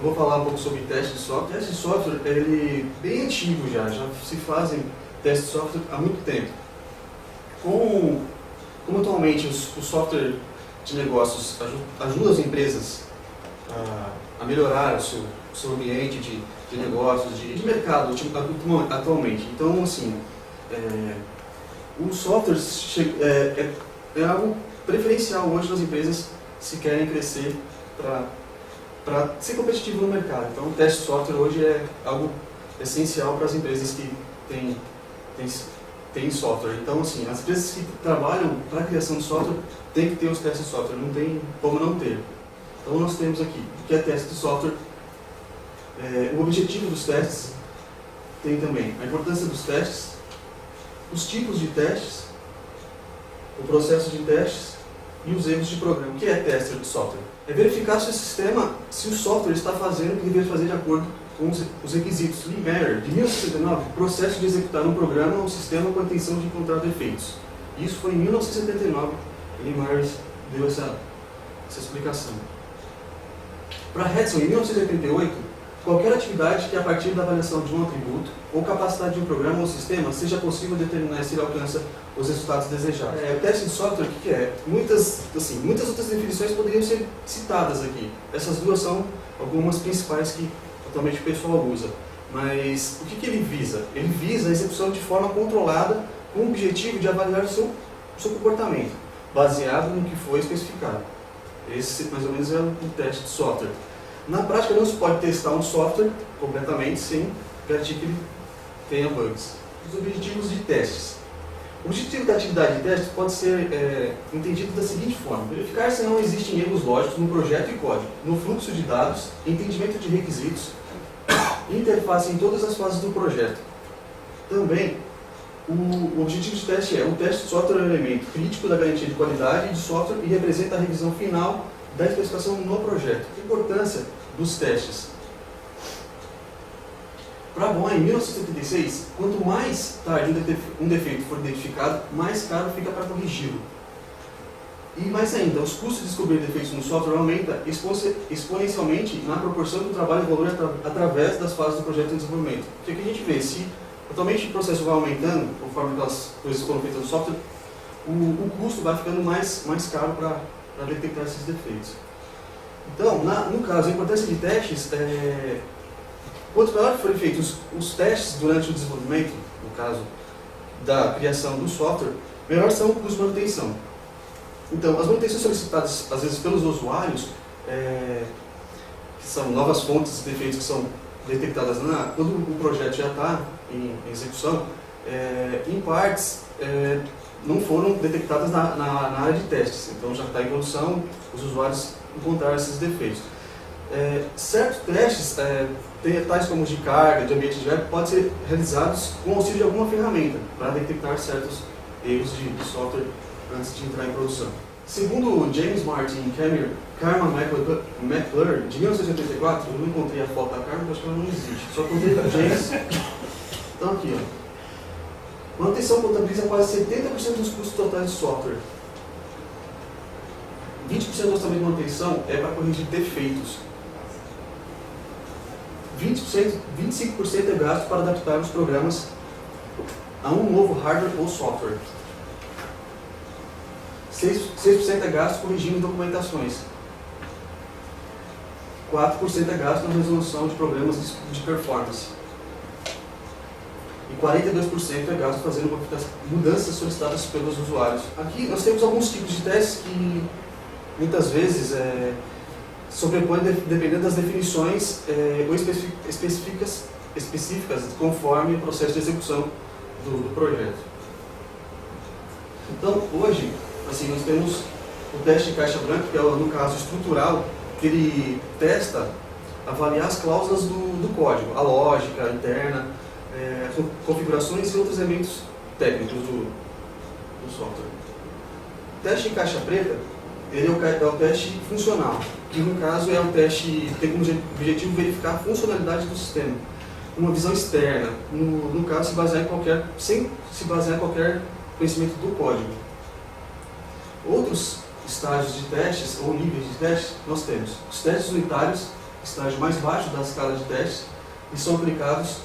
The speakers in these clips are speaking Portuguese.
vou falar um pouco sobre teste de software. Teste de software, ele é bem antigo já se fazem testes de software há muito tempo. Como atualmente o software de negócios ajuda as empresas a melhorar o seu ambiente de negócios, de mercado atualmente. Então, assim, o software é algo preferencial hoje nas empresas se querem crescer para ser competitivo no mercado. Então, o teste de software hoje é algo essencial para as empresas que têm software. Então, assim, as empresas que trabalham para a criação de software têm que ter os testes de software, não tem como não ter. Então, nós temos aqui o que é teste de software, o objetivo dos testes, tem também a importância dos testes, os tipos de testes, o processo de testes e os erros de programa. O que é tester de software? É verificar se o software está fazendo o que deveria fazer de acordo com os requisitos. Lee Meyer, de 1969, processo de executar um programa ou um sistema com a intenção de encontrar defeitos. Isso foi em 1979, Lee Meyer deu essa explicação. Para Hudson, em 1988, qualquer atividade que a partir da avaliação de um atributo ou capacidade de um programa ou sistema seja possível determinar se ele alcança os resultados desejados. O teste de software, o que é? Muitas outras definições poderiam ser citadas aqui. Essas duas são algumas principais que atualmente o pessoal usa. Mas o que ele visa? Ele visa a execução de forma controlada com o objetivo de avaliar o seu comportamento, baseado no que foi especificado. Esse, mais ou menos, é o teste de software. Na prática, não se pode testar um software completamente sem garantir que ele tenha bugs. Os objetivos de testes. O objetivo da atividade de teste pode ser entendido da seguinte forma: verificar se não existem erros lógicos no projeto e código, no fluxo de dados, entendimento de requisitos, interface em todas as fases do projeto. Também, o objetivo de teste o teste de software é um elemento crítico da garantia de qualidade de software e representa a revisão final da especificação no projeto. A importância dos testes. Para Boeing, em 1976, quanto mais tarde um defeito for identificado, mais caro fica para corrigi-lo. E mais ainda, os custos de descobrir defeitos no software aumentam exponencialmente na proporção que o trabalho evolui através das fases do projeto de desenvolvimento. O que a gente vê? Se atualmente o processo vai aumentando, conforme aquelas coisas foram feitas no software, o custo vai ficando mais caro para detectar esses defeitos. Então, no caso, a importância de testes, quanto melhor forem feitos os testes durante o desenvolvimento, no caso da criação do software, melhor são o custo de manutenção. Então, as manutenções solicitadas, às vezes, pelos usuários, que são novas fontes de defeitos que são detectadas quando o projeto já está em execução, em partes, não foram detectadas na área de testes. Então, já está em produção, os usuários encontraram esses defeitos. Certos testes, tais como de carga, de ambiente de web, podem ser realizados com o auxílio de alguma ferramenta para detectar certos erros de software antes de entrar em produção. Segundo James Martin e Carmen McClure, de 1984, eu não encontrei a foto da Carmen, acho que ela não existe, só encontrei a James. Então aqui, ó. Manutenção contabiliza quase 70% dos custos totais de software. 20% do orçamento de manutenção é para corrigir defeitos. 25% é gasto para adaptar os programas a um novo hardware ou software. 6% é gasto corrigindo documentações. 4% é gasto na resolução de problemas de performance. E 42% é gasto fazendo mudanças solicitadas pelos usuários. Aqui nós temos alguns tipos de testes que muitas vezes sobrepõem, dependendo das definições ou específicas conforme o processo de execução do projeto. Então, hoje, assim, nós temos o teste de caixa branca, que é, no caso, estrutural, que ele testa avaliar as cláusulas do código, a lógica interna, configurações e outros elementos técnicos do software. O teste de caixa preta, ele é o teste funcional, que no caso é um teste que tem como objetivo verificar a funcionalidade do sistema, uma visão externa, no caso sem se basear em qualquer conhecimento do código. Outros estágios de testes ou níveis de testes nós temos os testes unitários, estágio mais baixo da escala de testes, e são aplicados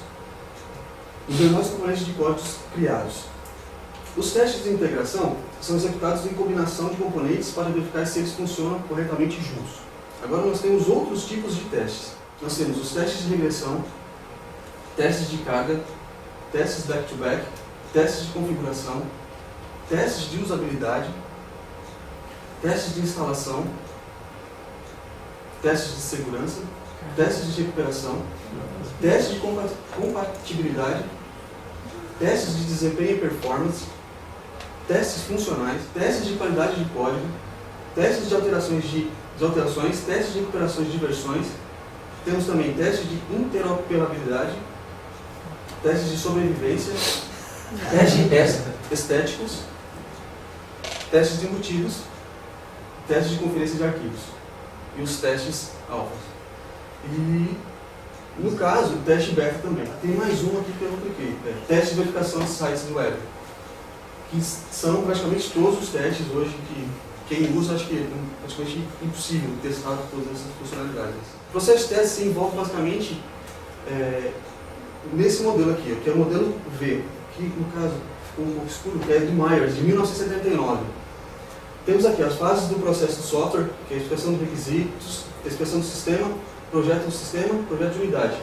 nos demais componentes de códigos criados. Os testes de integração são executados em combinação de componentes para verificar se eles funcionam corretamente juntos. Agora nós temos outros tipos de testes. Nós temos os testes de regressão, testes de carga, testes back-to-back, testes de configuração, testes de usabilidade, testes de instalação, testes de segurança, testes de recuperação, testes de compatibilidade, testes de desempenho e performance, testes funcionais, testes de qualidade de código, testes de alterações, testes de recuperações de versões. Temos também testes de interoperabilidade, testes de sobrevivência, testes estéticos, testes de embutidos, testes de conferência de arquivos e os testes alfa. E no caso, o teste beta também. Tem mais um aqui que eu não cliquei, teste de verificação de sites do web, que são praticamente todos os testes hoje que quem usa acho que é praticamente impossível testar todas essas funcionalidades. O processo de teste se envolve basicamente nesse modelo aqui, que é o modelo V, que no caso ficou um pouco escuro, que é do Myers, de 1979. Temos aqui as fases do processo de software, que é a expressão de requisitos, a expressão do sistema, projeto do sistema, projeto de unidade.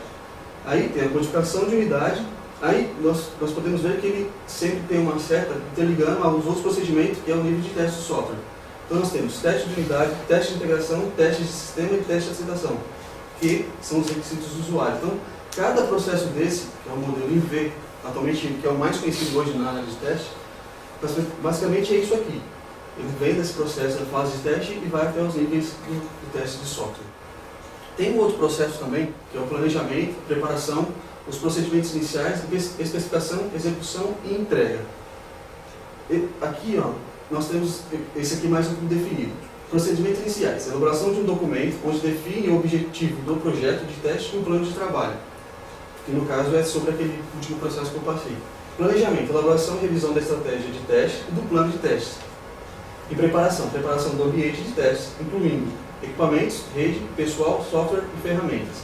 Aí tem a codificação de unidade, aí nós podemos ver que ele sempre tem uma certa interligando aos outros procedimentos, que é o nível de teste do software. Então nós temos teste de unidade, teste de integração, teste de sistema e teste de aceitação, que são os requisitos do usuário. Então, cada processo desse, que é o modelo em V, atualmente, que é o mais conhecido hoje na área de teste, basicamente é isso aqui. Ele vem desse processo da fase de teste e vai até os níveis do teste de software. Tem um outro processo também, que é o planejamento, preparação, os procedimentos iniciais, especificação, execução e entrega. E aqui, nós temos esse aqui mais definido. Procedimentos iniciais, elaboração de um documento onde define o objetivo do projeto de teste e um plano de trabalho, que no caso é sobre aquele último processo que eu passei. Planejamento, elaboração e revisão da estratégia de teste e do plano de teste. E preparação do ambiente de teste, incluindo equipamentos, rede, pessoal, software e ferramentas.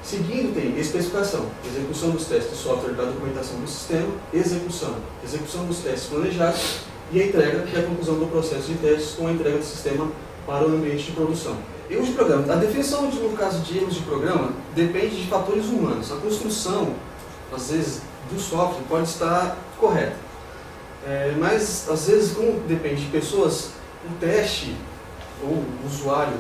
Seguindo tem especificação, execução dos testes de software da documentação do sistema, execução dos testes planejados e a entrega, que é a conclusão do processo de testes com a entrega do sistema para o ambiente de produção. Erros de programa. A definição, no caso de erros de programa, depende de fatores humanos. A construção, às vezes, do software pode estar correta. Mas, às vezes, como depende de pessoas, o teste ou o usuário,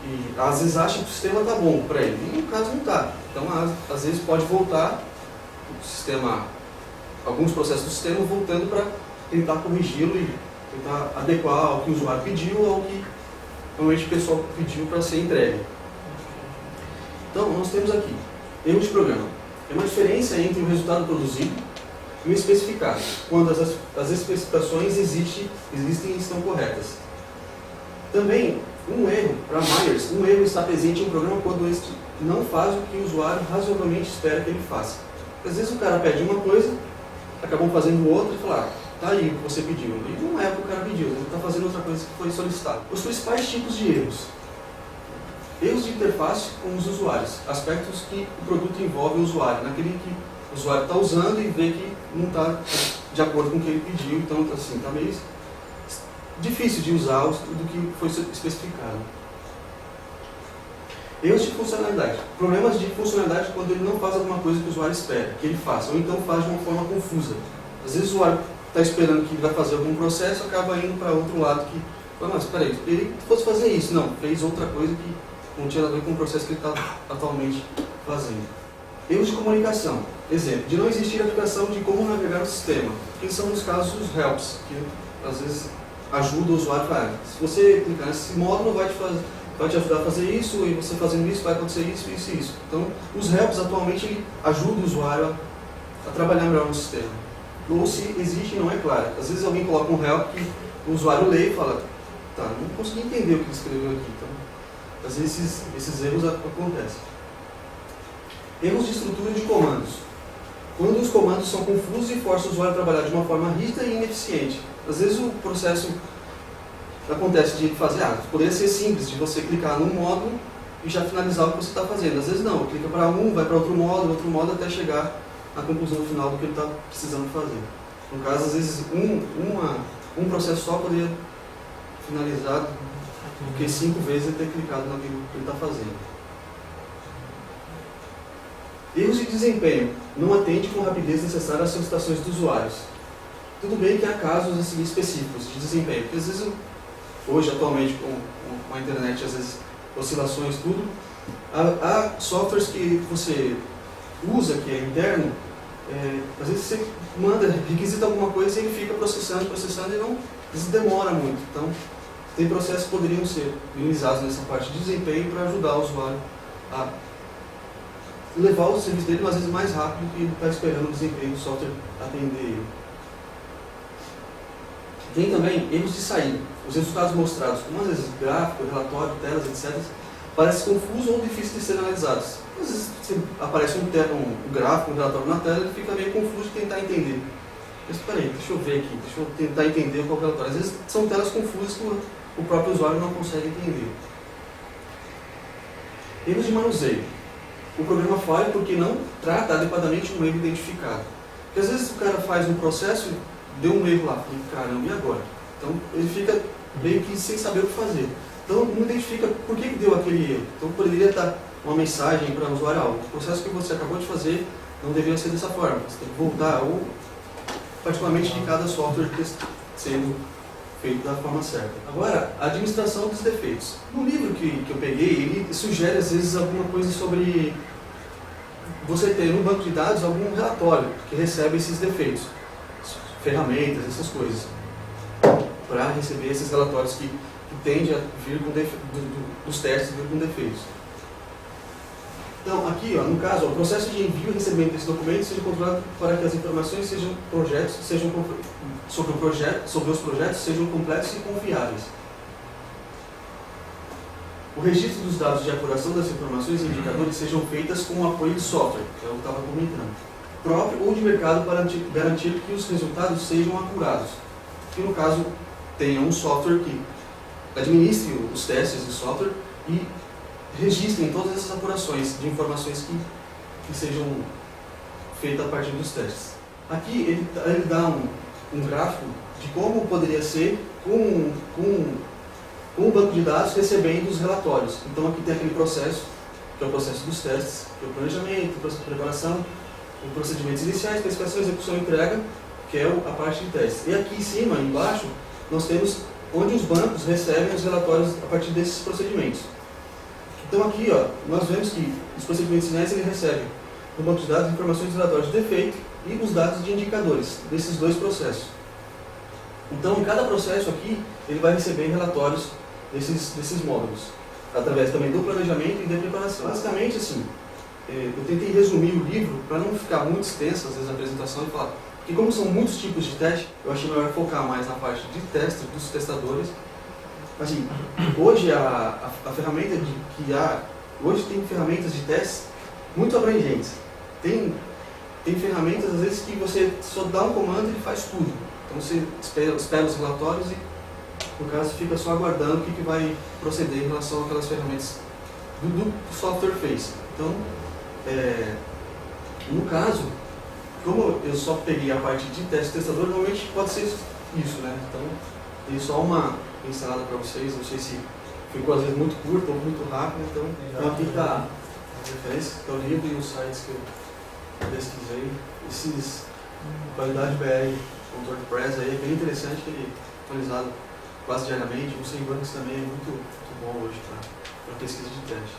e às vezes acha que o sistema está bom para ele, e no caso não está. Então, às vezes pode voltar o sistema, alguns processos do sistema voltando para tentar corrigi-lo e tentar adequar ao que o usuário pediu ou ao que normalmente o pessoal pediu para ser entregue. Então, nós temos aqui erro de programa. É uma diferença entre o resultado produzido e o especificado, quando as especificações existem e estão corretas. Também, um erro, para Myers, um erro está presente em um programa quando este não faz o que o usuário razoavelmente espera que ele faça. Às vezes o cara pede uma coisa, acabam fazendo outra e falar, tá aí o que você pediu. E não é o que o cara pediu, ele está fazendo outra coisa que foi solicitada. Os principais tipos de erros. Erros de interface com os usuários, aspectos que o produto envolve o usuário, naquele que o usuário está usando e vê que não está de acordo com o que ele pediu, então assim, está meio difícil de usar do que foi especificado. Erros de funcionalidade. Problemas de funcionalidade quando ele não faz alguma coisa que o usuário espera que ele faça, ou então faz de uma forma confusa. Às vezes o usuário está esperando que ele vai fazer algum processo, acaba indo para outro lado que, mas espera aí, ele fosse fazer isso, não, fez outra coisa que não tinha nada a ver com o processo que ele está atualmente fazendo. Erros de comunicação. Exemplo, de não existir aplicação de como navegar no sistema, que são os casos dos helps, que às vezes ajuda o usuário a falar, se você clicar nesse módulo vai te ajudar a fazer isso, e você fazendo isso vai acontecer isso, isso e isso. Então, os helps atualmente ele ajuda o usuário a trabalhar melhor no sistema. Ou se existe não é claro. Às vezes alguém coloca um help que o usuário lê e fala, tá, não consegui entender o que ele escreveu aqui. Então, às vezes esses erros acontecem. Erros de estrutura de comandos. Quando os comandos são confusos e forçam o usuário a trabalhar de uma forma rígida e ineficiente. Às vezes o processo acontece de fazer, poderia ser simples, de você clicar num módulo e já finalizar o que você está fazendo. Às vezes não, clica para um, vai para outro modo, até chegar na conclusão final do que ele está precisando fazer. No caso, às vezes, um processo só poderia finalizar do que 5 vezes ele ter clicado naquilo que ele está fazendo. Erros de desempenho. Não atende com rapidez necessária às solicitações dos usuários. Tudo bem que há casos assim, específicos de desempenho, porque às vezes, hoje, atualmente, com a internet, às vezes, oscilações, tudo, há softwares que você usa, que é interno, às vezes você requisita alguma coisa e ele fica processando e não, às vezes demora muito. Então, tem processos que poderiam ser minimizados nessa parte de desempenho para ajudar o usuário a levar o serviço dele, às vezes, mais rápido do que ele está esperando o desempenho do software atender ele. Tem também erros de saída. Os resultados mostrados, como às vezes gráfico, relatório, telas, etc., parecem confusos ou difíceis de ser analisados. Às vezes aparece um gráfico, um relatório na tela, ele fica meio confuso de tentar entender. Mas espera aí, deixa eu ver aqui, deixa eu tentar entender qual é o relatório. Às vezes são telas confusas que o próprio usuário não consegue entender. Erros de manuseio. O programa falha porque não trata adequadamente um erro identificado. Porque às vezes o cara faz um processo e deu um erro lá, falei, caramba, e agora? Então ele fica meio que sem saber o que fazer. Então não identifica por que deu aquele erro. Então poderia estar uma mensagem para o usuário, o processo que você acabou de fazer não deveria ser dessa forma, você tem que voltar, ou particularmente de cada software sendo feito da forma certa. Agora, a administração dos defeitos. No livro que eu peguei, ele sugere às vezes alguma coisa sobre você ter no banco de dados algum relatório que recebe esses defeitos, ferramentas, essas coisas, para receber esses relatórios que tendem a vir com dos testes vir com defeitos. Então, aqui, ó, no caso, o processo de envio e recebimento desses documentos seja controlado para que as informações sobre os projetos sejam completos e confiáveis. O registro dos dados de apuração das informações e indicadores sejam feitas com o apoio de software, que eu estava comentando, próprio ou de mercado, para garantir que os resultados sejam apurados. Que, no caso, tenha um software que administre os testes do software e registrem todas essas apurações de informações que sejam feitas a partir dos testes. Aqui ele dá um gráfico de como poderia ser com o banco de dados recebendo os relatórios. Então aqui tem aquele processo, que é o processo dos testes, que é o planejamento, o processo de preparação, os procedimentos iniciais, especificação, execução e entrega, que é a parte de testes. E aqui em cima, embaixo, nós temos onde os bancos recebem os relatórios a partir desses procedimentos. Então aqui, ó, nós vemos que os procedimentos iniciais ele recebe no banco de dados informações dos relatórios de defeito e os dados de indicadores desses dois processos. Então, em cada processo aqui, ele vai receber relatórios desses módulos, através também do planejamento e da preparação. Basicamente, assim, eu tentei resumir o livro para não ficar muito extenso, às vezes, a apresentação e falar, porque como são muitos tipos de teste, eu achei melhor focar mais na parte de teste, dos testadores. Assim, hoje a ferramenta hoje tem ferramentas de teste muito abrangentes. Tem ferramentas, às vezes, que você só dá um comando e ele faz tudo. Então você espera os relatórios e, no caso, fica só aguardando o que vai proceder em relação àquelas ferramentas do software fez. Então, no caso, como eu só peguei a parte de teste testador, normalmente pode ser isso, né? Então, tem só uma pincelada para vocês, não sei se ficou às vezes muito curto ou muito rápido, então aqui está a referência, que é o livro e os sites que eu pesquisei. Esses qualidadebr.wordpress aí é bem interessante, que ele é atualizado quase diariamente. O Sembanks também é muito bom hoje para pesquisa de teste.